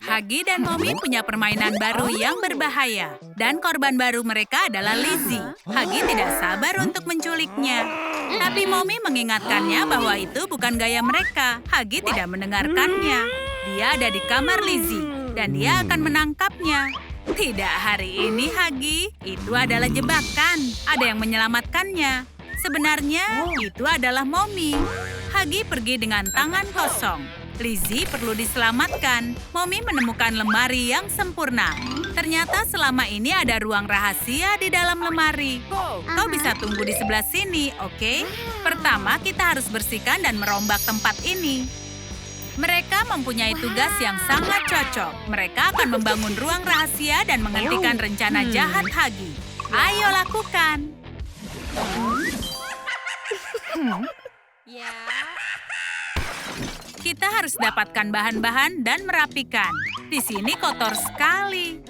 Huggy dan Mommy punya permainan baru yang berbahaya. Dan korban baru mereka adalah Lizzie. Huggy tidak sabar untuk menculiknya. Tapi Mommy mengingatkannya bahwa itu bukan gaya mereka. Huggy tidak mendengarkannya. Dia ada di kamar Lizzie. Dan dia akan menangkapnya. Tidak hari ini, Huggy. Itu adalah jebakan. Ada yang menyelamatkannya. Sebenarnya, itu adalah Mommy. Huggy pergi dengan tangan kosong. Lizzie perlu diselamatkan. Mommy menemukan lemari yang sempurna. Ternyata selama ini ada ruang rahasia di dalam lemari. Kau bisa tunggu di sebelah sini, oke? Pertama, kita harus bersihkan dan merombak tempat ini. Mereka mempunyai tugas yang sangat cocok. Mereka akan membangun ruang rahasia dan menghentikan rencana jahat Huggy. Ayo lakukan. Kita harus dapatkan bahan-bahan dan merapikan. Di sini kotor sekali.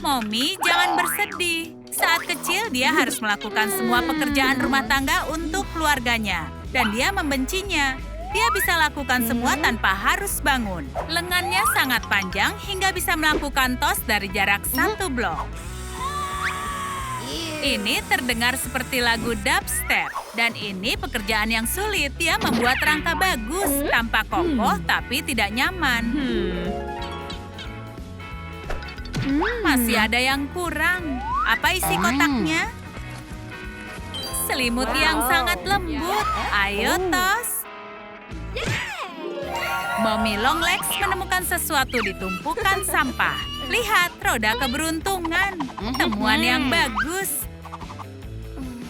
Mommy, jangan bersedih. Saat kecil, dia harus melakukan semua pekerjaan rumah tangga untuk keluarganya. Dan dia membencinya. Dia bisa lakukan semua tanpa harus bangun. Lengannya sangat panjang hingga bisa melakukan tos dari jarak 1 blok. Ini terdengar seperti lagu dubstep. Dan ini pekerjaan yang sulit. Dia membuat rangka bagus, tampak kokoh tapi tidak nyaman. Masih ada yang kurang. Apa isi kotaknya? Selimut yang sangat lembut. Ayo, tos. Mommy Longlegs menemukan sesuatu di tumpukan sampah. Lihat, roda keberuntungan. Temuan yang bagus.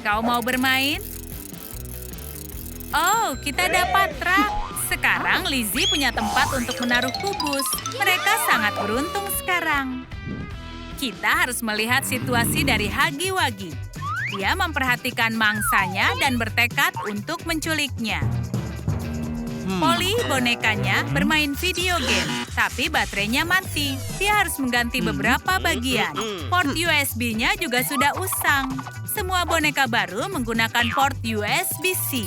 Kau mau bermain? Oh, kita dapat truk. Sekarang Lizzie punya tempat untuk menaruh kubus. Mereka sangat beruntung sekarang. Kita harus melihat situasi dari Huggy Wuggy. Dia memperhatikan mangsanya dan bertekad untuk menculiknya. Polly, bonekanya, bermain video game, tapi baterainya mati. Dia harus mengganti beberapa bagian. Port USB-nya juga sudah usang. Semua boneka baru menggunakan port USB-C.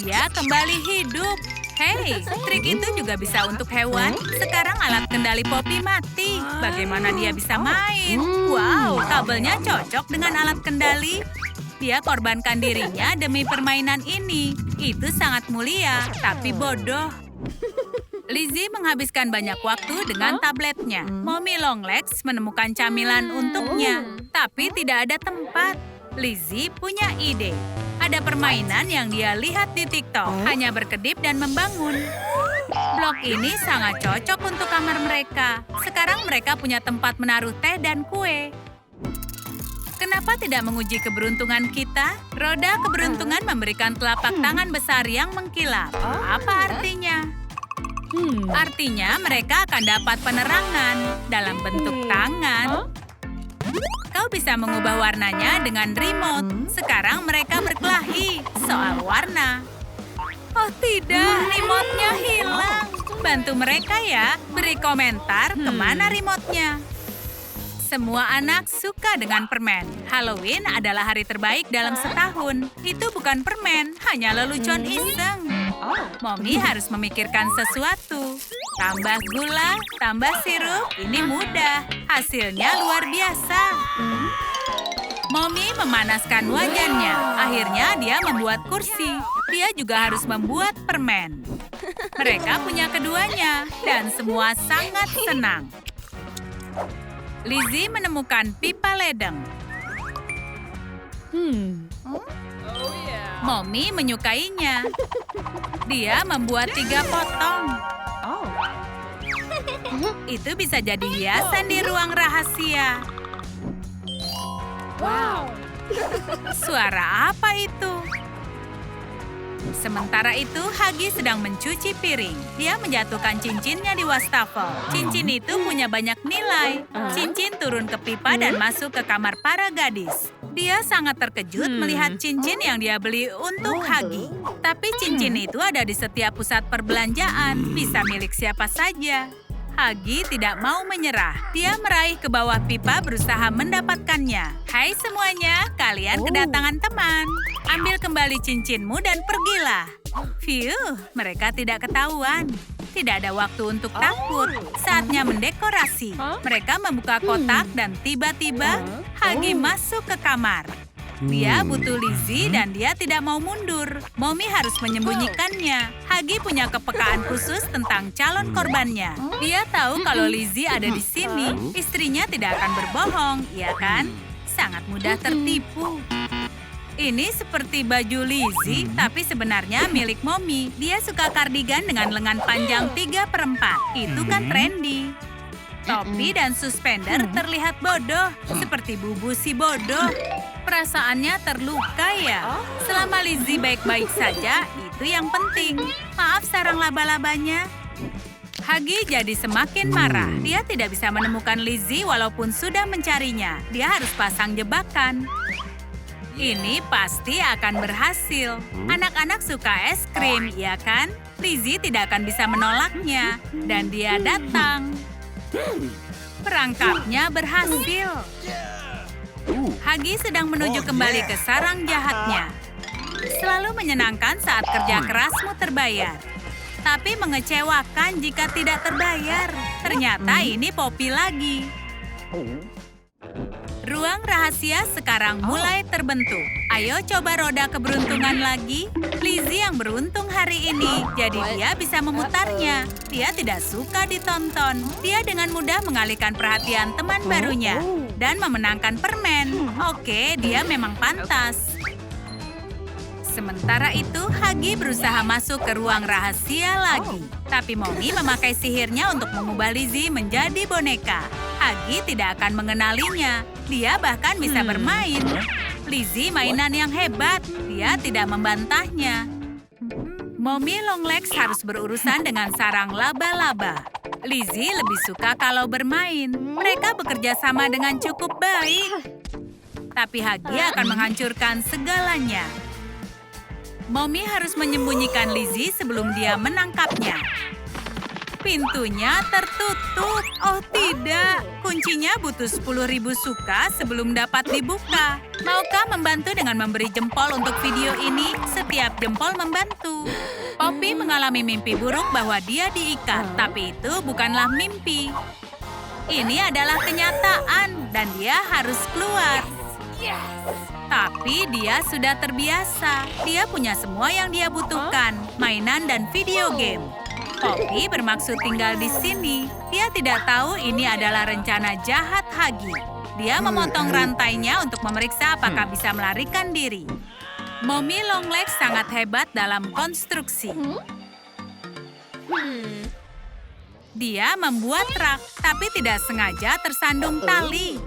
Dia kembali hidup. Hei, trik itu juga bisa untuk hewan. Sekarang alat kendali Poppy mati. Bagaimana dia bisa main? Wow, kabelnya cocok dengan alat kendali. Dia korbankan dirinya demi permainan ini. Itu sangat mulia, tapi bodoh. Lizzie menghabiskan banyak waktu dengan tabletnya. Mommy Longlegs menemukan camilan untuknya, tapi tidak ada tempat. Lizzie punya ide. Ada permainan yang dia lihat di TikTok, hanya berkedip dan membangun. Blok ini sangat cocok untuk kamar mereka. Sekarang mereka punya tempat menaruh teh dan kue. Kenapa tidak menguji keberuntungan kita? Roda keberuntungan memberikan telapak tangan besar yang mengkilap. Apa artinya? Artinya mereka akan dapat penerangan dalam bentuk tangan. Kau bisa mengubah warnanya dengan remote. Sekarang mereka berkelahi soal warna. Oh tidak, remote-nya hilang. Bantu mereka ya, beri komentar kemana remote-nya. Semua anak suka dengan permen. Halloween adalah hari terbaik dalam setahun. Itu bukan permen, hanya lelucon iseng. Mommy harus memikirkan sesuatu. Tambah gula, tambah sirup, ini mudah. Hasilnya luar biasa. Mommy memanaskan wajannya. Akhirnya dia membuat kursi. Dia juga harus membuat permen. Mereka punya keduanya, dan semua sangat senang. Lizzie menemukan pipa ledeng. Mommy menyukainya. Dia membuat 3 potong. Itu bisa jadi hiasan di ruang rahasia. Wow. Suara apa itu? Sementara itu, Huggy sedang mencuci piring. Dia menjatuhkan cincinnya di wastafel. Cincin itu punya banyak nilai. Cincin turun ke pipa dan masuk ke kamar para gadis. Dia sangat terkejut melihat cincin yang dia beli untuk Huggy. Tapi cincin itu ada di setiap pusat perbelanjaan. Bisa milik siapa saja. Huggy tidak mau menyerah. Dia meraih ke bawah pipa berusaha mendapatkannya. Hai semuanya, kalian kedatangan teman. Ambil kembali cincinmu dan pergilah. Phew, mereka tidak ketahuan. tidak ada waktu untuk takut. Saatnya mendekorasi. Mereka membuka kotak dan tiba-tiba Huggy masuk ke kamar. Dia butuh Lizzie dan dia tidak mau mundur. Mommy harus menyembunyikannya. Huggy punya kepekaan khusus tentang calon korbannya. Dia tahu kalau Lizzie ada di sini. Istrinya tidak akan berbohong, iya kan? Sangat mudah tertipu. Ini seperti baju Lizzie, tapi sebenarnya milik Mommy. Dia suka kardigan dengan lengan panjang 3/4. Itu kan trendy. Topi dan suspender terlihat bodoh, seperti bubu si bodoh. Perasaannya terluka ya. Selama Lizzie baik-baik saja, itu yang penting. Maaf sarang laba-labanya. Huggy jadi semakin marah. Dia tidak bisa menemukan Lizzie walaupun sudah mencarinya. Dia harus pasang jebakan. Ini pasti akan berhasil. Anak-anak suka es krim, ya kan? Lizzie tidak akan bisa menolaknya. Dan dia datang. Perangkapnya berhasil. Huggy sedang menuju kembali ke sarang jahatnya. Selalu menyenangkan saat kerja kerasmu terbayar. Tapi mengecewakan jika tidak terbayar. Ternyata ini Poppy lagi. Ruang rahasia sekarang mulai terbentuk. Ayo coba roda keberuntungan lagi. Lizzie yang beruntung hari ini, jadi dia bisa memutarnya. Dia tidak suka ditonton. Dia dengan mudah mengalihkan perhatian teman barunya dan memenangkan permen. Oke, dia memang pantas. Sementara itu, Huggy berusaha masuk ke ruang rahasia lagi. Tapi Mommy memakai sihirnya untuk mengubah Lizzie menjadi boneka. Huggy tidak akan mengenalinya. Dia bahkan bisa bermain. Lizzie mainan yang hebat. Dia tidak membantahnya. Mommy Longlegs harus berurusan dengan sarang laba-laba. Lizzie lebih suka kalau bermain. Mereka bekerja sama dengan cukup baik. Tapi Huggy akan menghancurkan segalanya. Mommy harus menyembunyikan Lizzie sebelum dia menangkapnya. Pintunya tertutup. Oh tidak, kuncinya butuh 10.000 suka sebelum dapat dibuka. Maukah membantu dengan memberi jempol untuk video ini? Setiap jempol membantu. Poppy mengalami mimpi buruk bahwa dia diikat, tapi itu bukanlah mimpi. Ini adalah kenyataan dan dia harus keluar. Tapi dia sudah terbiasa. Dia punya semua yang dia butuhkan, mainan dan video game. Poppy bermaksud tinggal di sini. Dia tidak tahu ini adalah rencana jahat Huggy. Dia memotong rantainya untuk memeriksa apakah bisa melarikan diri. Mommy Longlegs sangat hebat dalam konstruksi. Dia membuat rak, tapi tidak sengaja tersandung tali.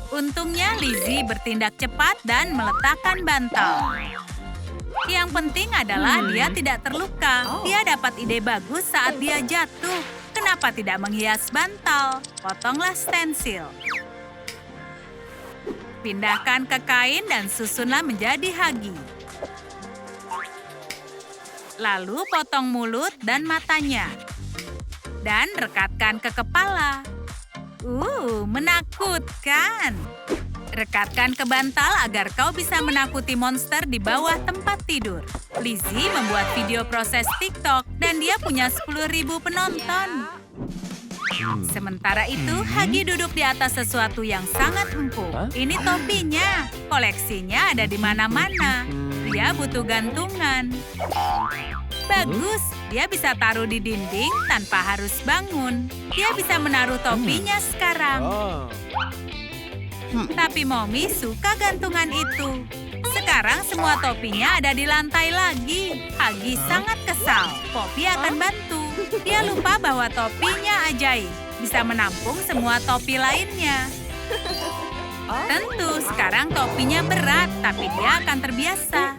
Untungnya Lizzie bertindak cepat dan meletakkan bantal. Yang penting adalah dia tidak terluka. Dia dapat ide bagus saat dia jatuh. Kenapa tidak menghias bantal? Potonglah stensil. Pindahkan ke kain dan susunlah menjadi Huggy. Lalu potong mulut dan matanya. Dan rekatkan ke kepala. Menakutkan. Rekatkan ke bantal agar kau bisa menakuti monster di bawah tempat tidur. Lizzie membuat video proses TikTok dan dia punya 10.000 penonton. Sementara itu, Huggy duduk di atas sesuatu yang sangat empuk. Ini topinya. Koleksinya ada di mana-mana. Dia butuh gantungan. Bagus, dia bisa taruh di dinding tanpa harus bangun. Dia bisa menaruh topinya sekarang. Tapi Mommy suka gantungan itu. Sekarang semua topinya ada di lantai lagi. Huggy sangat kesal. Poppy akan bantu. Dia lupa bahwa topinya ajaib. Bisa menampung semua topi lainnya. Tentu, sekarang topinya berat, tapi dia akan terbiasa.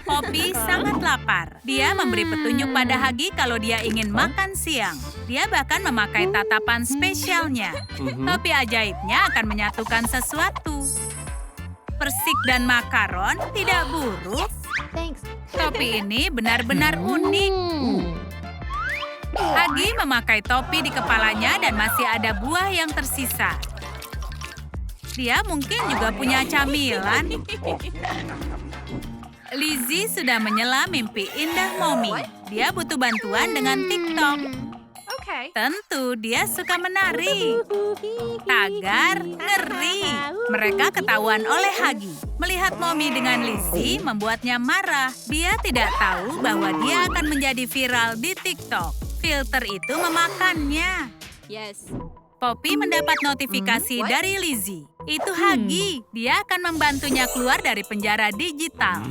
Poppy sangat lapar. Dia memberi petunjuk pada Huggy kalau dia ingin makan siang. Dia bahkan memakai tatapan spesialnya. Topi ajaibnya akan menyatukan sesuatu. Persik dan makaron tidak buruk. Topi ini benar-benar unik. Huggy memakai topi di kepalanya dan masih ada buah yang tersisa. Dia mungkin juga punya camilan. Lizzie sudah menyela mimpi indah Mommy. Dia butuh bantuan dengan TikTok. Tentu dia suka menari. Tagar, ngeri. Mereka ketahuan oleh Huggy. Melihat Mommy dengan Lizzie membuatnya marah. Dia tidak tahu bahwa dia akan menjadi viral di TikTok. Filter itu memakannya. Poppy mendapat notifikasi dari Lizzie. Itu Huggy. Dia akan membantunya keluar dari penjara digital.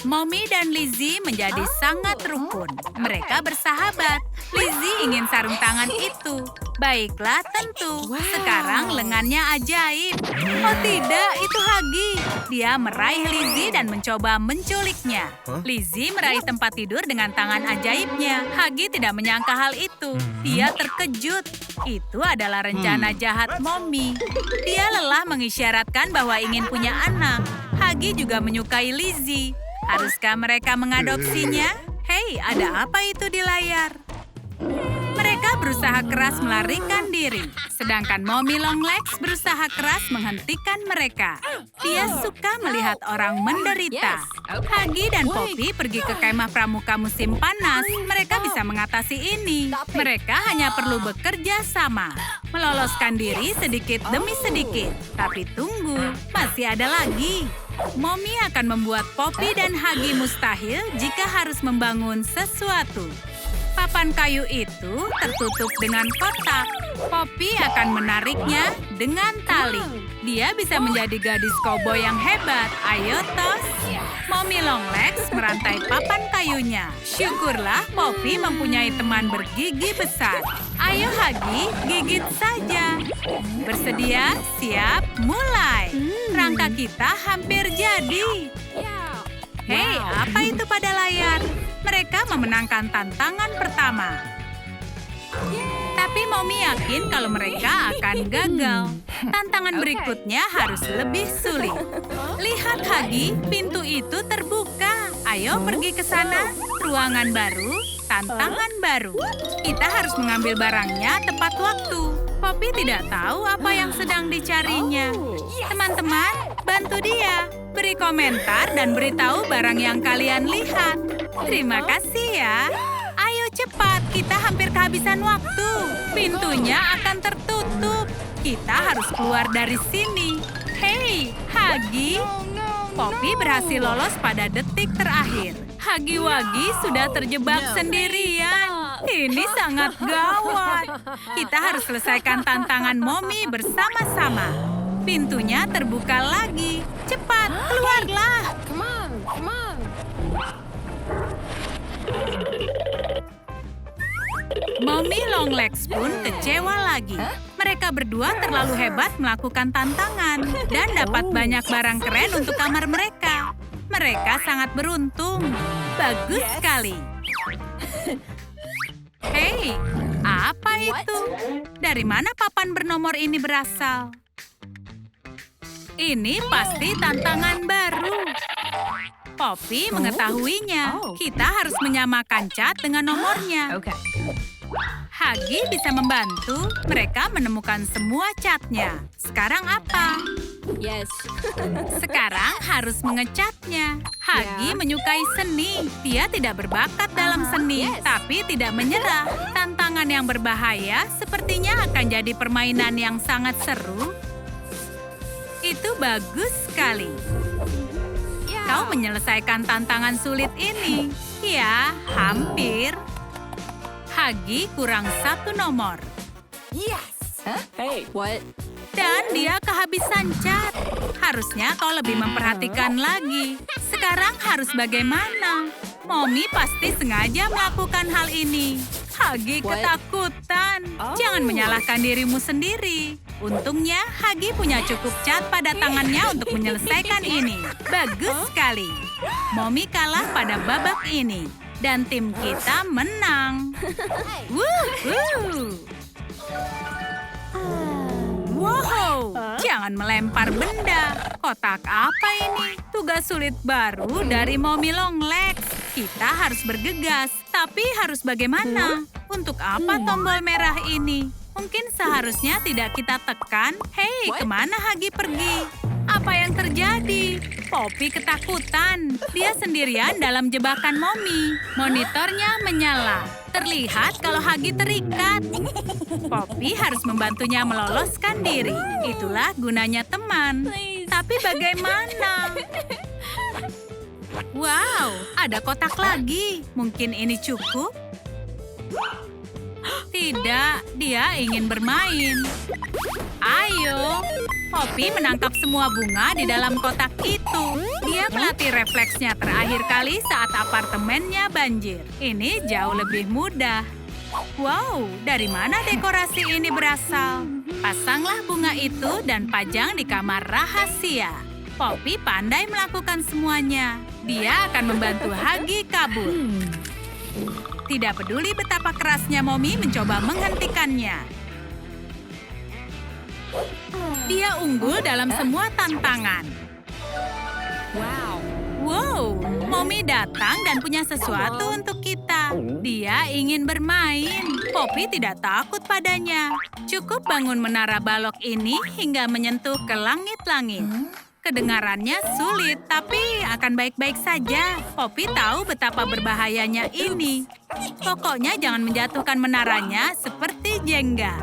Mommy dan Lizzie menjadi sangat rukun. Mereka bersahabat. Lizzie ingin sarung tangan itu. Baiklah, tentu. Sekarang lengannya ajaib. Oh tidak, itu Huggy. Dia meraih Lizzie dan mencoba menculiknya. Lizzie meraih tempat tidur dengan tangan ajaibnya. Huggy tidak menyangka hal itu. Dia terkejut. Itu adalah rencana jahat Mommy. Dia lelah mengisyaratkan bahwa ingin punya anak. Huggy juga menyukai Lizzie. Haruskah mereka mengadopsinya? Hei, ada apa itu di layar? Mereka berusaha keras melarikan diri, sedangkan Mommy Longlegs berusaha keras menghentikan mereka. Dia suka melihat orang menderita. Huggy dan Poppy pergi ke kemah pramuka musim panas. Mereka bisa mengatasi ini. Mereka hanya perlu bekerja sama, meloloskan diri sedikit demi sedikit. Tapi tunggu, masih ada lagi. Mommy akan membuat Poppy dan Huggy mustahil jika harus membangun sesuatu. Papan kayu itu tertutup dengan kotak. Poppy akan menariknya dengan tali. Dia bisa menjadi gadis koboi yang hebat. Ayo, tos. Mommy Longlegs merantai papan kayunya. Syukurlah Poppy mempunyai teman bergigi besar. Ayo Huggy, gigit saja. Bersedia? Siap? Mulai. Rangka kita hampir jadi. Hei, apa itu pada layar? Mereka memenangkan tantangan pertama. Tapi Mommy yakin kalau mereka akan gagal. Tantangan berikutnya harus lebih sulit. Lihat Huggy, pintu itu terbuka. Ayo pergi ke sana. Ruangan baru, tantangan baru. Kita harus mengambil barangnya tepat waktu. Poppy tidak tahu apa yang sedang dicarinya. Teman-teman, bantu dia. Beri komentar dan beritahu barang yang kalian lihat. Terima kasih ya. Ayo cepat, kita hampir kehabisan waktu. Pintunya akan tertutup. Kita harus keluar dari sini. Hei, Huggy. Poppy berhasil lolos pada detik terakhir. Huggy Wuggy sudah terjebak sendirian. Ini sangat gawat. Kita harus selesaikan tantangan Mommy bersama-sama. Pintunya terbuka lagi. Cepat, keluarlah. Mommy Longlegs pun kecewa lagi. Mereka berdua terlalu hebat melakukan tantangan dan dapat banyak barang keren untuk kamar mereka. Mereka sangat beruntung. Bagus sekali. Hei, apa itu? Dari mana papan bernomor ini berasal? Ini pasti tantangan baru. Poppy mengetahuinya. Kita harus menyamakan cat dengan nomornya. Huggy bisa membantu. Mereka menemukan semua catnya. Sekarang apa? Sekarang harus mengecatnya. Huggy menyukai seni. Dia tidak berbakat dalam seni, tapi tidak menyerah. Tantangan yang berbahaya sepertinya akan jadi permainan yang sangat seru. Itu bagus sekali. Kau menyelesaikan tantangan sulit ini. Ya, hampir. Huggy kurang satu nomor. Dan dia kehabisan cat. Harusnya kau lebih memperhatikan lagi. Sekarang harus bagaimana? Mommy pasti sengaja melakukan hal ini. Huggy ketakutan. Jangan menyalahkan dirimu sendiri. Untungnya, Huggy punya cukup cat pada tangannya untuk menyelesaikan ini. Bagus sekali. Mommy kalah pada babak ini. Dan tim kita menang. Wuhu! Wow, jangan melempar benda. Kotak apa ini? Tugas sulit baru dari Mommy Longlegs. Kita harus bergegas, tapi harus bagaimana? Untuk apa tombol merah ini? Mungkin seharusnya tidak kita tekan. Hei, kemana Huggy pergi? Apa yang terjadi? Poppy ketakutan. Dia sendirian dalam jebakan Mommy. Monitornya menyala. Terlihat kalau Huggy terikat. Poppy harus membantunya meloloskan diri. Itulah gunanya teman. Tapi bagaimana? Wow, ada kotak lagi. Mungkin ini cukup? Tidak, dia ingin bermain. Ayo. Poppy menangkap semua bunga di dalam kotak itu. Dia melatih refleksnya terakhir kali saat apartemennya banjir. Ini jauh lebih mudah. Wow, dari mana dekorasi ini berasal? Pasanglah bunga itu dan pajang di kamar rahasia. Poppy pandai melakukan semuanya. Dia akan membantu Huggy kabur. Tidak peduli betapa kerasnya Mommy mencoba menghentikannya. Dia unggul dalam semua tantangan. Wow, Mommy datang dan punya sesuatu untuk kita. Dia ingin bermain. Poppy tidak takut padanya. Cukup bangun menara balok ini hingga menyentuh ke langit-langit. Kedengarannya sulit, tapi akan baik-baik saja. Poppy tahu betapa berbahayanya ini. Pokoknya jangan menjatuhkan menaranya seperti Jenga.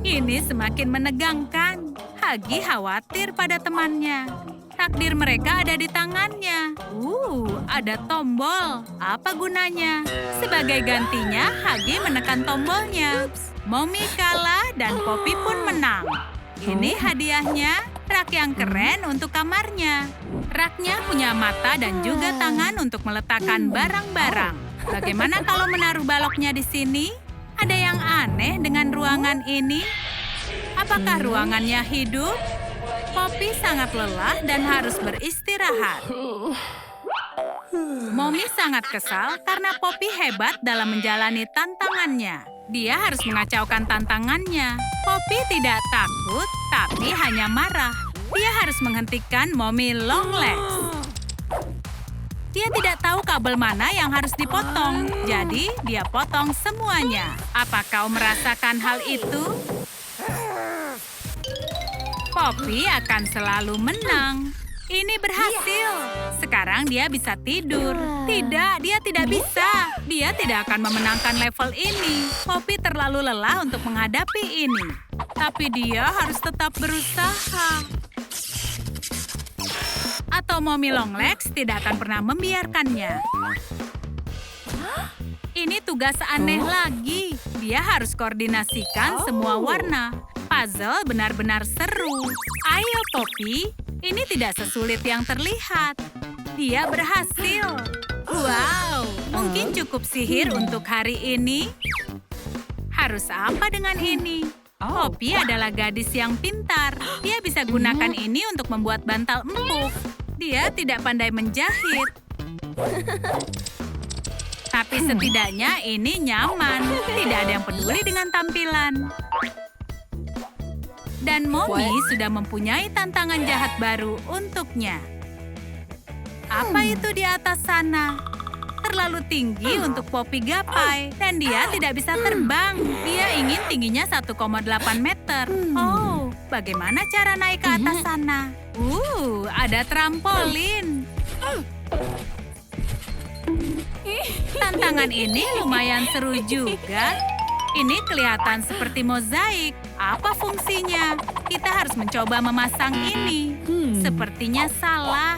Ini semakin menegangkan. Huggy khawatir pada temannya. Takdir mereka ada di tangannya. Ada tombol. Apa gunanya? Sebagai gantinya, Huggy menekan tombolnya. Mommy kalah dan Poppy pun menang. Ini hadiahnya, rak yang keren untuk kamarnya. Raknya punya mata dan juga tangan untuk meletakkan barang-barang. Bagaimana kalau menaruh baloknya di sini? Ada yang aneh dengan ruangan ini? Apakah ruangannya hidup? Poppy sangat lelah dan harus beristirahat. Mommy sangat kesal karena Poppy hebat dalam menjalani tantangannya. Dia harus mengacaukan tantangannya. Poppy tidak takut, tapi hanya marah. Dia harus menghentikan Mommy Longlegs. Dia tidak tahu kabel mana yang harus dipotong, jadi dia potong semuanya. Apa kau merasakan hal itu? Poppy akan selalu menang. Ini berhasil. Sekarang dia bisa tidur. Tidak, dia tidak bisa. Dia tidak akan memenangkan level ini. Poppy terlalu lelah untuk menghadapi ini. Tapi dia harus tetap berusaha. Atau Mommy Longlegs tidak akan pernah membiarkannya. Ini tugas aneh lagi. Dia harus koordinasikan semua warna. Puzzle benar-benar seru. Ayo, Poppy. Ini tidak sesulit yang terlihat. Dia berhasil. Wow, mungkin cukup sihir untuk hari ini. Harus apa dengan ini? Poppy adalah gadis yang pintar. Dia bisa gunakan ini untuk membuat bantal empuk. Dia tidak pandai menjahit. Tapi setidaknya ini nyaman. Tidak ada yang peduli dengan tampilan. Dan Mommy sudah mempunyai tantangan jahat baru untuknya. Apa itu di atas sana? Terlalu tinggi untuk Poppy gapai. Dan dia tidak bisa terbang. Dia ingin tingginya 1,8 meter. Oh, bagaimana cara naik ke atas sana? Ada trampolin. Tantangan ini lumayan seru juga. Ini kelihatan seperti mozaik. Apa fungsinya? Kita harus mencoba memasang ini. Sepertinya salah.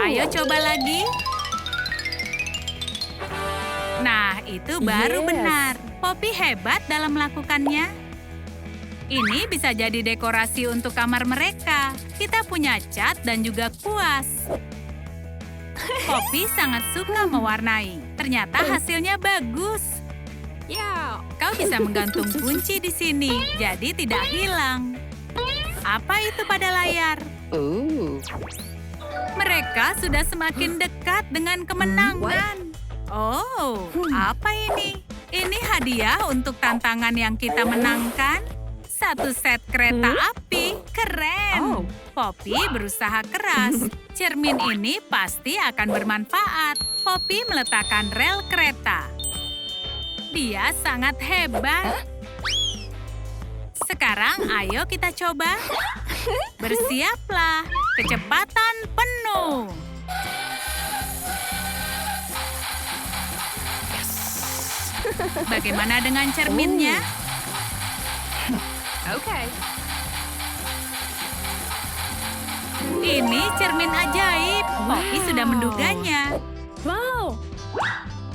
Ayo coba lagi. Nah, itu baru benar. Poppy hebat dalam melakukannya. Ini bisa jadi dekorasi untuk kamar mereka. Kita punya cat dan juga kuas. Poppy sangat suka mewarnai. Ternyata hasilnya bagus. Kau bisa menggantung kunci di sini, jadi tidak hilang. Apa itu pada layar? Mereka sudah semakin dekat dengan kemenangan. Oh, apa ini? Ini hadiah untuk tantangan yang kita menangkan. Satu set kereta api. Keren. Poppy berusaha keras. Cermin ini pasti akan bermanfaat. Poppy meletakkan rel kereta. Dia sangat hebat. Sekarang ayo kita coba. Bersiaplah, kecepatan penuh. Bagaimana dengan cerminnya? Oke. Ini cermin ajaib. Poppy sudah menduganya. Wow.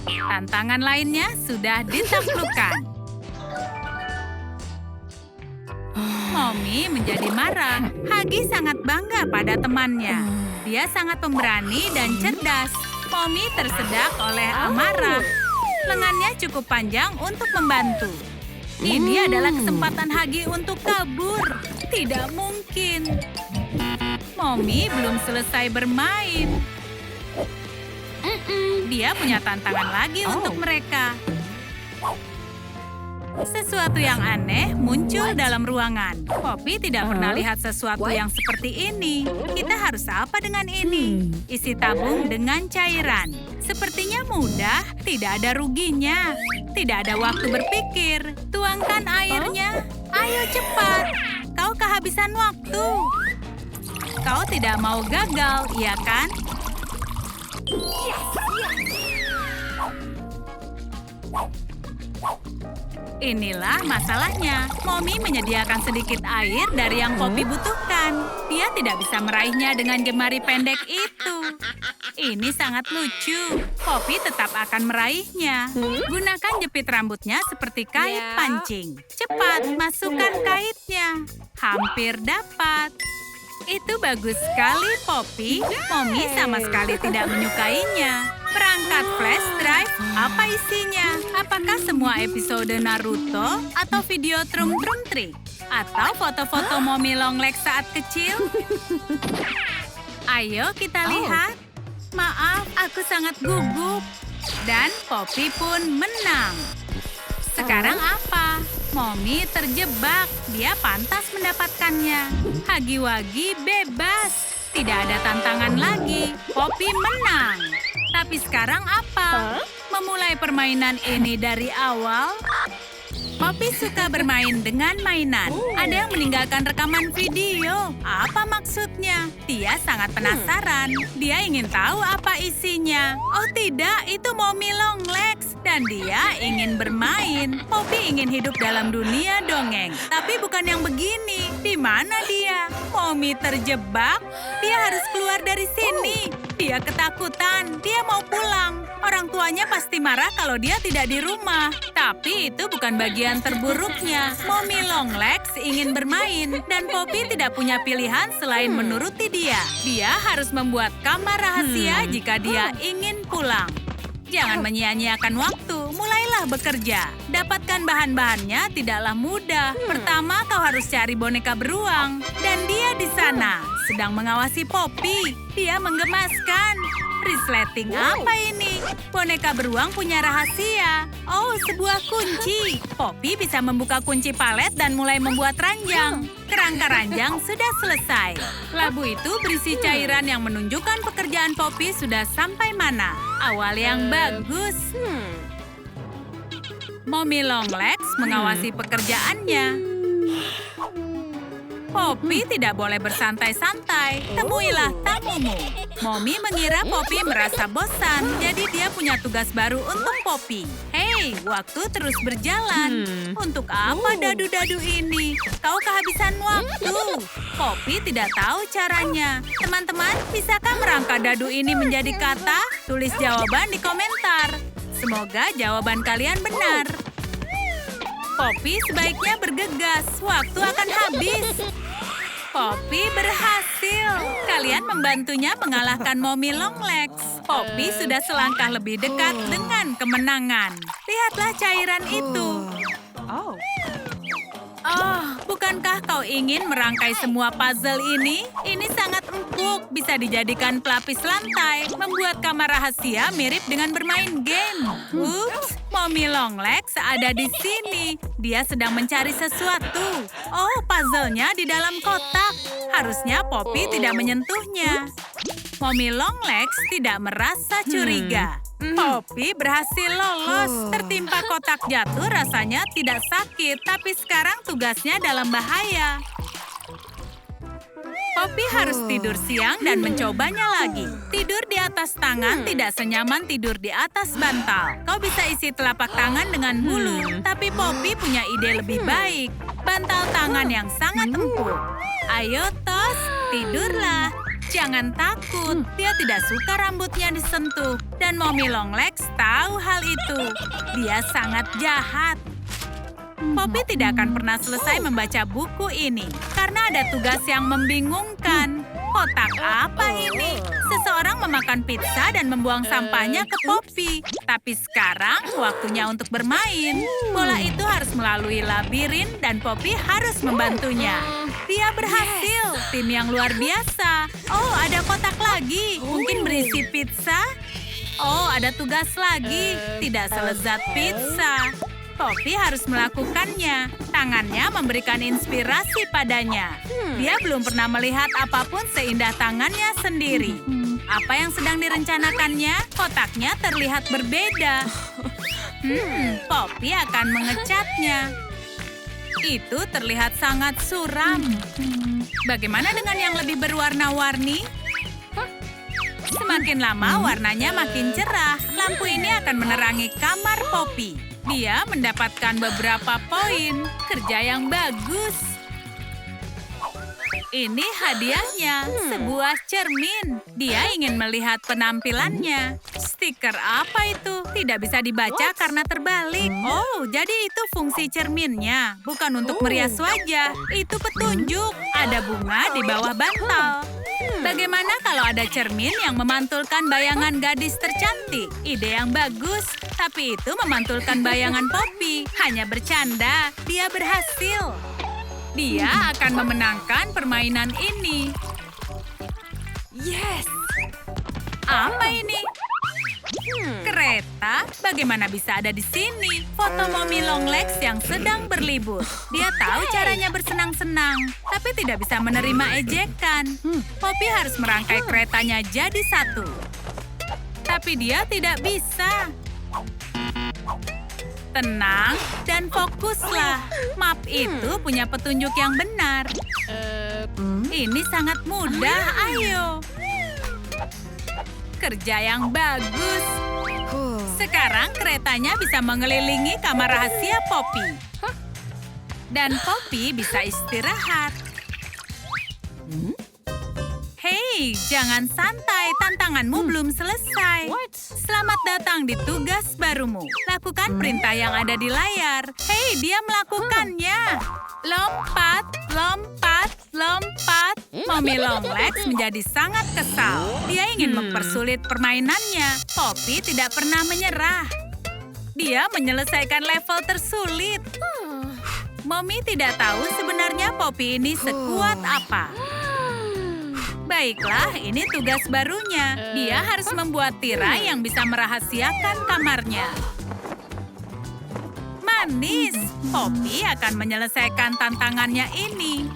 Tantangan lainnya sudah ditaklukkan. Mommy menjadi marah. Huggy sangat bangga pada temannya. Dia sangat pemberani dan cerdas. Mommy tersedak oleh amarah. Lengannya cukup panjang untuk membantu. Ini adalah kesempatan Huggy untuk kabur. Tidak mungkin. Mommy belum selesai bermain. Dia punya tantangan lagi untuk mereka. Sesuatu yang aneh muncul dalam ruangan. Poppy tidak pernah lihat sesuatu yang seperti ini. Kita harus apa dengan ini? Isi tabung dengan cairan. Sepertinya mudah, tidak ada ruginya. Tidak ada waktu berpikir. Tuangkan airnya. Ayo cepat. Kau kehabisan waktu. Kau tidak mau gagal, iya kan? Inilah masalahnya. Mommy menyediakan sedikit air dari yang Poppy butuhkan. Dia tidak bisa meraihnya dengan jemari pendek itu. Ini sangat lucu. Poppy tetap akan meraihnya. Gunakan jepit rambutnya seperti kait pancing. Cepat, masukkan kaitnya. Hampir dapat. Itu bagus sekali, Poppy. Mommy sama sekali tidak menyukainya. Perangkat flash drive, apa isinya? Apakah semua episode Naruto? Atau video Trum Trum Trick? Atau foto-foto Mommy Longlegs saat kecil? Ayo kita lihat. Maaf, aku sangat gugup. Dan Poppy pun menang. Sekarang apa? Mommy terjebak. Dia pantas mendapatkannya. Huggy-Wuggy bebas. Tidak ada tantangan lagi. Poppy menang. Tapi sekarang apa? Memulai permainan ini dari awal? Poppy suka bermain dengan mainan. Ada yang meninggalkan rekaman video. Apa maksudnya? Dia sangat penasaran. Dia ingin tahu apa isinya. Oh tidak, itu Mommy Longlegs. Dan dia ingin bermain. Poppy ingin hidup dalam dunia dongeng. Tapi bukan yang begini. Di mana dia? Mommy terjebak. Dia harus keluar dari sini. Dia ketakutan. Dia mau pulang. Orang tuanya pasti marah kalau dia tidak di rumah. Tapi itu bukan bagian terburuknya. Mommy Longlegs ingin bermain dan Poppy tidak punya pilihan selain menuruti dia. Dia harus membuat kamar rahasia jika dia ingin pulang. Jangan menyia-nyiakan waktu, mulailah bekerja. Dapatkan bahan-bahannya tidaklah mudah. Pertama, kau harus cari boneka beruang. Dan dia di sana, sedang mengawasi Poppy. Dia menggemaskan. Resleting apa ini? Boneka beruang punya rahasia. Oh, sebuah kunci. Poppy bisa membuka kunci palet dan mulai membuat ranjang. Kerangka ranjang sudah selesai. Labu itu berisi cairan yang menunjukkan pekerjaan Poppy sudah sampai mana. Awal yang bagus. Mommy Longlegs mengawasi pekerjaannya. Poppy tidak boleh bersantai-santai. Temuilah tamumu. Mommy mengira Poppy merasa bosan, jadi dia punya tugas baru untuk Poppy. Hei, waktu terus berjalan. Untuk apa dadu-dadu ini? Kau kehabisan waktu. Poppy tidak tahu caranya. Teman-teman, bisakah merangkai dadu ini menjadi kata? Tulis jawaban di komentar. Semoga jawaban kalian benar. Poppy sebaiknya bergegas. Waktu akan habis. Poppy berhasil. Kalian membantunya mengalahkan Mommy Longlegs. Poppy sudah selangkah lebih dekat dengan kemenangan. Lihatlah cairan itu. Oh, bukankah kau ingin merangkai semua puzzle ini? Ini sangat empuk, bisa dijadikan pelapis lantai, membuat kamar rahasia mirip dengan bermain game. Ups, Mommy Longlegs ada di sini. Dia sedang mencari sesuatu. Oh, puzzle-nya di dalam kotak. Harusnya Poppy tidak menyentuhnya. Mommy Longlegs tidak merasa curiga. Poppy berhasil lolos. Tertimpa kotak jatuh rasanya tidak sakit, tapi sekarang tugasnya dalam bahaya. Poppy harus tidur siang dan mencobanya lagi. Tidur di atas tangan tidak senyaman tidur di atas bantal. Kau bisa isi telapak tangan dengan bulu, tapi Poppy punya ide lebih baik. Bantal tangan yang sangat empuk. Ayo, Tos, tidurlah. Jangan takut, dia tidak suka rambutnya disentuh. Dan Mommy Longlegs tahu hal itu. Dia sangat jahat. Poppy tidak akan pernah selesai membaca buku ini karena ada tugas yang membingungkan. Kotak apa ini? Seseorang memakan pizza dan membuang sampahnya ke Poppy. Tapi sekarang waktunya untuk bermain. Bola itu harus melalui labirin dan Poppy harus membantunya. Dia berhasil, tim yang luar biasa. Oh, ada kotak lagi. Mungkin berisi pizza? Oh, ada tugas lagi. Tidak selezat pizza. Poppy harus melakukannya. Tangannya memberikan inspirasi padanya. Dia belum pernah melihat apapun seindah tangannya sendiri. Apa yang sedang direncanakannya? Kotaknya terlihat berbeda. Poppy akan mengecatnya. Itu terlihat sangat suram. Bagaimana dengan yang lebih berwarna-warni? Semakin lama warnanya makin cerah. Lampu ini akan menerangi kamar Poppy. Dia mendapatkan beberapa poin. Kerja yang bagus. Ini hadiahnya, sebuah cermin. Dia ingin melihat penampilannya. Stiker apa itu? Tidak bisa dibaca karena terbalik. Oh, jadi itu fungsi cerminnya. Bukan untuk merias wajah. Itu petunjuk. Ada bunga di bawah bantal. Bagaimana kalau ada cermin yang memantulkan bayangan gadis tercantik? Ide yang bagus, tapi itu memantulkan bayangan Poppy. Hanya bercanda, dia berhasil. Dia akan memenangkan permainan ini. Yes! Apa ini? Kereta? Bagaimana bisa ada di sini? Foto Mommy Longlegs yang sedang berlibur. Dia tahu caranya bersenang-senang, tapi tidak bisa menerima ejekan. Poppy harus merangkai keretanya jadi satu. Tapi dia tidak bisa. Tenang dan fokuslah. Map itu punya petunjuk yang benar. Ini sangat mudah, ayo. Kerja yang bagus. Sekarang keretanya bisa mengelilingi kamar rahasia Poppy. Dan Poppy bisa istirahat. Hei, jangan santai. Tantanganmu belum selesai. Selamat datang di tugas barumu. Lakukan perintah yang ada di layar. Hei, dia melakukannya. Lompat, lompat, lompat. Mommy Longlegs menjadi sangat kesal. Dia ingin mempersulit permainannya. Poppy tidak pernah menyerah. Dia menyelesaikan level tersulit. Mommy tidak tahu sebenarnya Poppy ini sekuat apa. Baiklah, ini tugas barunya. Dia harus membuat tirai yang bisa merahasiakan kamarnya. Manis, Poppy akan menyelesaikan tantangannya ini.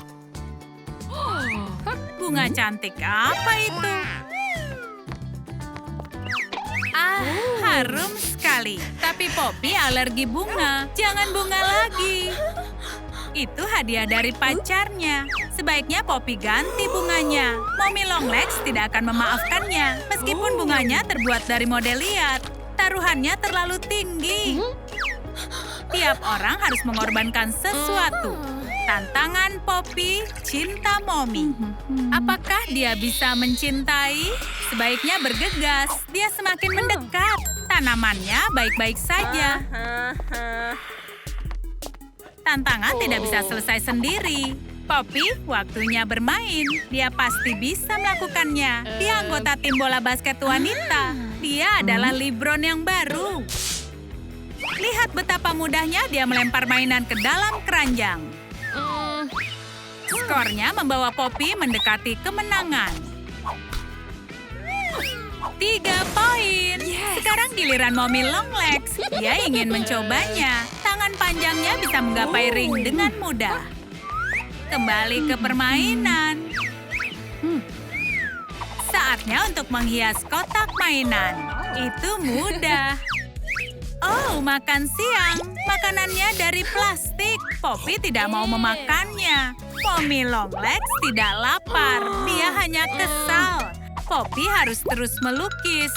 Bunga cantik apa itu? Harum sekali. Tapi Poppy alergi bunga. Jangan bunga lagi. Itu hadiah dari pacarnya. Sebaiknya Poppy ganti bunganya. Mommy Longlegs tidak akan memaafkannya. Meskipun bunganya terbuat dari model liar. Taruhannya terlalu tinggi. Tiap orang harus mengorbankan sesuatu. Tantangan Poppy, cinta Mommy. Apakah dia bisa mencintai? Sebaiknya bergegas. Dia semakin mendekat. Tanamannya baik-baik saja. Tantangan tidak bisa selesai sendiri. Poppy, waktunya bermain. Dia pasti bisa melakukannya. Dia anggota tim bola basket wanita. Dia adalah LeBron yang baru. Lihat betapa mudahnya dia melempar mainan ke dalam keranjang. Skornya membawa Poppy mendekati kemenangan. 3 poin. Sekarang giliran Mommy Longlegs. Dia ingin mencobanya. Tangan panjangnya bisa menggapai ring dengan mudah. Kembali ke permainan. Saatnya untuk menghias kotak mainan. Itu mudah. Oh, makan siang. Makanannya dari plastik. Poppy tidak mau memakannya. Mommy Longlegs tidak lapar. Dia hanya kesal. Poppy harus terus melukis.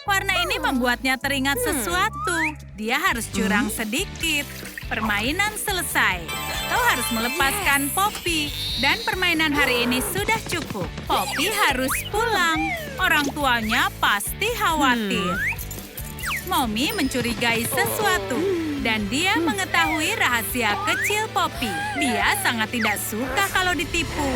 Warna ini membuatnya teringat sesuatu. Dia harus curang sedikit. Permainan selesai. Kau harus melepaskan Poppy. Dan permainan hari ini sudah cukup. Poppy harus pulang. Orang tuanya pasti khawatir. Mommy mencurigai sesuatu. Dan dia mengetahui rahasia kecil Poppy. Dia sangat tidak suka kalau ditipu.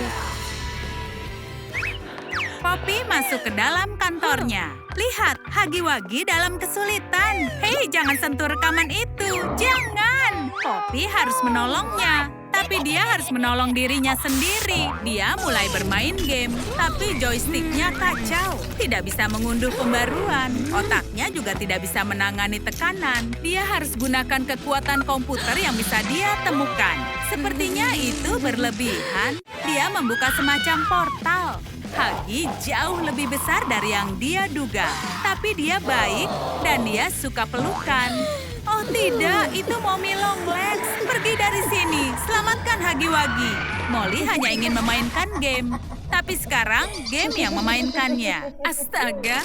Poppy masuk ke dalam kantornya. Lihat, Hagi-Wagi dalam kesulitan. Hei, jangan sentuh rekaman itu. Jangan! Poppy harus menolongnya. Tapi dia harus menolong dirinya sendiri. Dia mulai bermain game. Tapi joysticknya kacau. Tidak bisa mengunduh pembaruan. Otaknya juga tidak bisa menangani tekanan. Dia harus gunakan kekuatan komputer yang bisa dia temukan. Sepertinya itu berlebihan. Dia membuka semacam portal. Hagi jauh lebih besar dari yang dia duga. Tapi dia baik dan dia suka pelukan. Oh tidak, itu Mommy Longlegs. Pergi dari sini, selamatkan Hagi-Wagi. Molly hanya ingin memainkan game. Tapi sekarang game yang memainkannya. Astaga.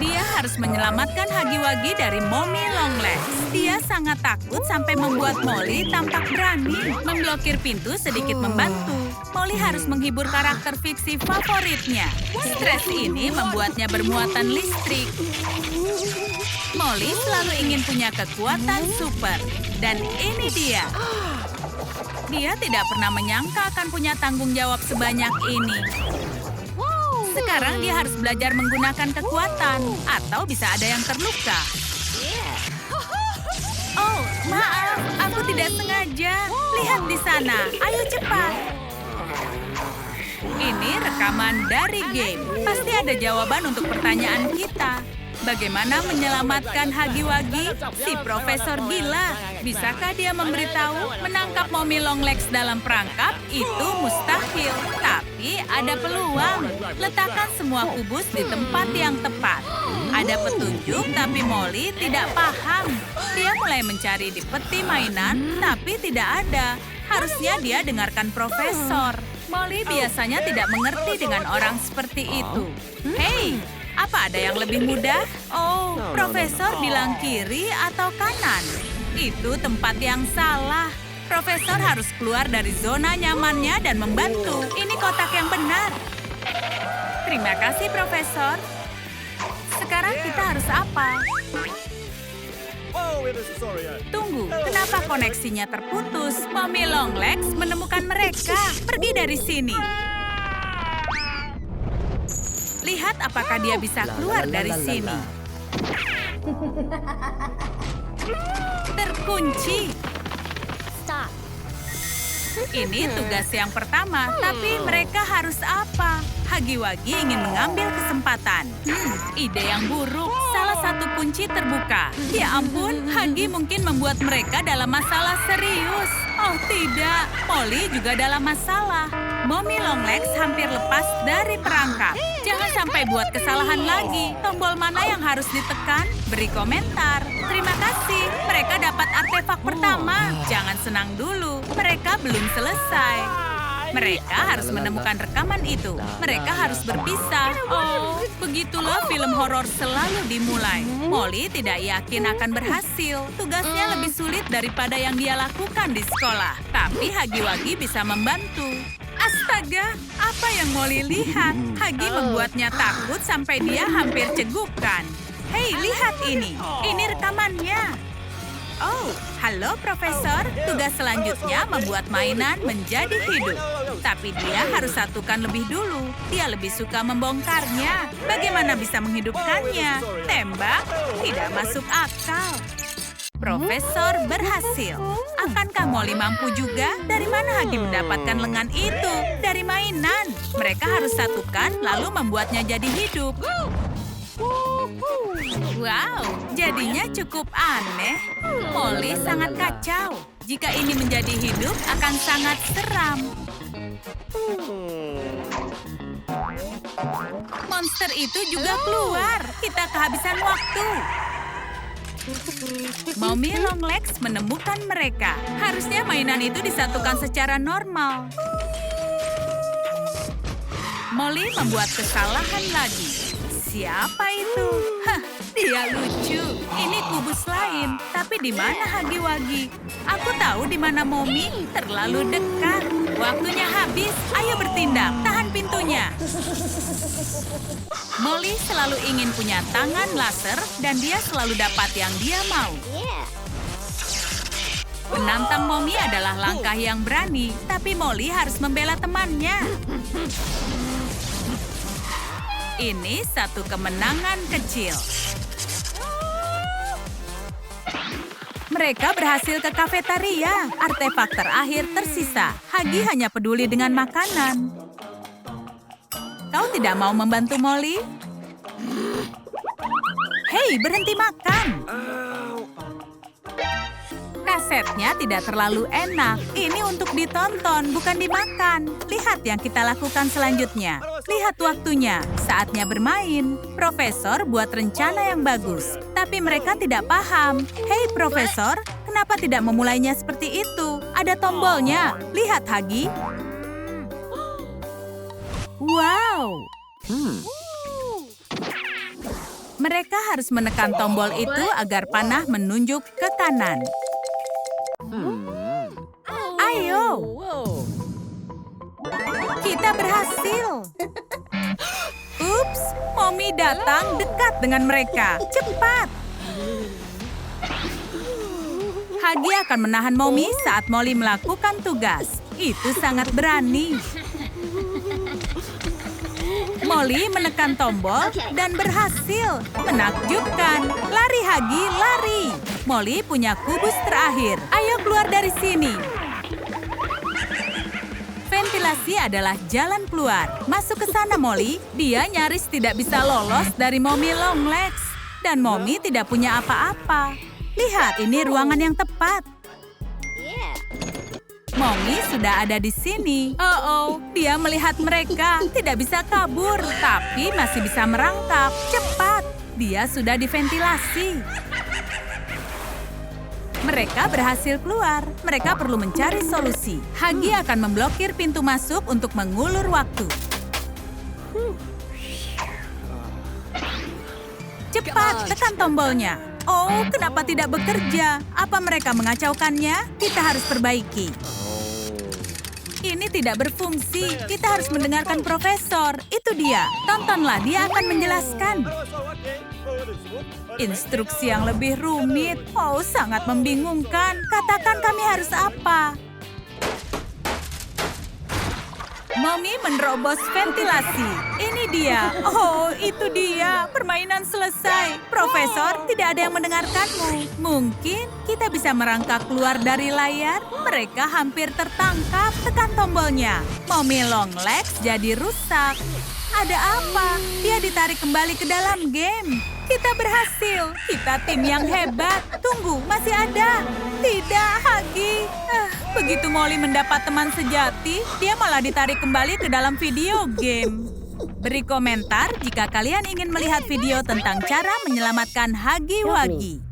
Dia harus menyelamatkan Hagi-Wagi dari Mommy Longlegs. Dia sangat takut sampai membuat Molly tampak berani. Memblokir pintu sedikit membantu. Molly harus menghibur karakter fiksi favoritnya. Stres ini membuatnya bermuatan listrik. Molly selalu ingin punya kekuatan super. Dan ini dia. Dia tidak pernah menyangka akan punya tanggung jawab sebanyak ini. Sekarang dia harus belajar menggunakan kekuatan. Atau bisa ada yang terluka. Oh, maaf. Aku tidak sengaja. Lihat di sana. Ayo cepat. Ini rekaman dari game. Pasti ada jawaban untuk pertanyaan kita. Bagaimana menyelamatkan Hagi-Wagi? Si profesor gila. Bisakah dia memberitahu menangkap Mommy Longlegs dalam perangkap? Itu mustahil. Tapi ada peluang. Letakkan semua kubus di tempat yang tepat. Ada petunjuk, tapi Molly tidak paham. Dia mulai mencari di peti mainan, tapi tidak ada. Harusnya dia dengarkan profesor. Molly biasanya tidak mengerti dengan orang seperti itu. Hei! Apa ada yang lebih mudah? Oh, profesor bilang kiri atau kanan? Itu tempat yang salah. Profesor harus keluar dari zona nyamannya dan membantu. Ini kotak yang benar. Terima kasih, Profesor. Sekarang kita harus apa? Tunggu, kenapa koneksinya terputus? Mommy Longlegs menemukan mereka. Pergi dari sini. Lihat apakah dia bisa keluar dari sini. Terkunci. Ini tugas yang pertama, tapi mereka harus apa? Hagi-Wagi ingin mengambil kesempatan. Ide yang buruk. Salah satu kunci terbuka. Ya ampun, Hagi mungkin membuat mereka dalam masalah serius. Oh tidak, Molly juga dalam masalah. Mommy Longlegs hampir lepas dari perangkap. Jangan sampai buat kesalahan lagi. Tombol mana yang harus ditekan? Beri komentar. Terima kasih. Mereka dapat artefak pertama. Jangan senang dulu. Mereka belum selesai. Mereka harus menemukan rekaman itu. Mereka harus berpisah. Oh, begitulah film horor selalu dimulai. Molly tidak yakin akan berhasil. Tugasnya lebih sulit daripada yang dia lakukan di sekolah. Tapi Hagi-Wagi bisa membantu. Astaga, apa yang Molly lihat? Hagi membuatnya takut sampai dia hampir cegukan. Hei, lihat ini. Ini rekamannya. Oh, halo Profesor. Tugas selanjutnya membuat mainan menjadi hidup. Tapi dia harus satukan lebih dulu. Dia lebih suka membongkarnya. Bagaimana bisa menghidupkannya? Tembak? Tidak masuk akal. Profesor berhasil. Akankah Molly mampu juga? Dari mana Hagi mendapatkan lengan itu? Dari mainan. Mereka harus satukan lalu membuatnya jadi hidup. Wow, jadinya cukup aneh. Molly sangat kacau. Jika ini menjadi hidup, akan sangat seram. Monster itu juga keluar. Kita kehabisan waktu. Mommy Longlegs menemukan mereka. Harusnya mainan itu disatukan secara normal. Molly membuat kesalahan lagi. Siapa itu? Hah, dia lucu. Ini kubus lain. Tapi di mana Hagi-Wagi? Aku tahu di mana Mommy. Terlalu dekat. Waktunya habis. Ayo bertindak. Tahan pintunya. Molly selalu ingin punya tangan laser dan dia selalu dapat yang dia mau. Menantang Mommy adalah langkah yang berani, tapi Molly harus membela temannya. Ini satu kemenangan kecil. Mereka berhasil ke kafetaria. Artefak terakhir tersisa. Hagi hanya peduli dengan makanan. Kau tidak mau membantu Molly? Hei, berhenti makan. Kasetnya tidak terlalu enak. Ini untuk ditonton, bukan dimakan. Lihat yang kita lakukan selanjutnya. Lihat waktunya. Saatnya bermain. Profesor buat rencana yang bagus. Tapi mereka tidak paham. Hei, Profesor, kenapa tidak memulainya seperti itu? Ada tombolnya. Lihat, Hagi. Wow. Mereka harus menekan tombol itu agar panah menunjuk ke kanan. Ayo. Kita berhasil. Ups, Mommy datang dekat dengan mereka. Cepat. Hagi akan menahan Mommy saat Molly melakukan tugas. Itu sangat berani. Molly menekan tombol dan berhasil. Menakjubkan. Lari, Hagi, lari. Molly punya kubus terakhir. Ayo keluar dari sini. Ventilasi adalah jalan keluar. Masuk ke sana, Molly. Dia nyaris tidak bisa lolos dari Mommy Longlegs. Dan Mommy tidak punya apa-apa. Lihat, ini ruangan yang tepat. Mommy sudah ada di sini. Oh, dia melihat mereka. Tidak bisa kabur, tapi masih bisa merangkap. Cepat, dia sudah diventilasi. Mereka berhasil keluar. Mereka perlu mencari solusi. Hagi akan memblokir pintu masuk untuk mengulur waktu. Cepat, tekan tombolnya. Oh, kenapa tidak bekerja? Apa mereka mengacaukannya? Kita harus perbaiki. Ini tidak berfungsi. Kita harus mendengarkan Profesor. Itu dia. Tontonlah, dia akan menjelaskan. Instruksi yang lebih rumit. Oh, sangat membingungkan. Katakan kami harus apa? Mommy menerobos ventilasi. Ini dia. Oh, itu dia. Permainan selesai. Profesor, tidak ada yang mendengarkanmu. Mungkin kita bisa merangkak keluar dari layar. Mereka hampir tertangkap. Tekan tombolnya. Mommy Longlegs jadi rusak. Ada apa? Dia ditarik kembali ke dalam game. Kita berhasil. Kita tim yang hebat. Tunggu, masih ada. Tidak, Hagi. Begitu Molly mendapat teman sejati, dia malah ditarik kembali ke dalam video game. Beri komentar jika kalian ingin melihat video tentang cara menyelamatkan Hagi-Wagi.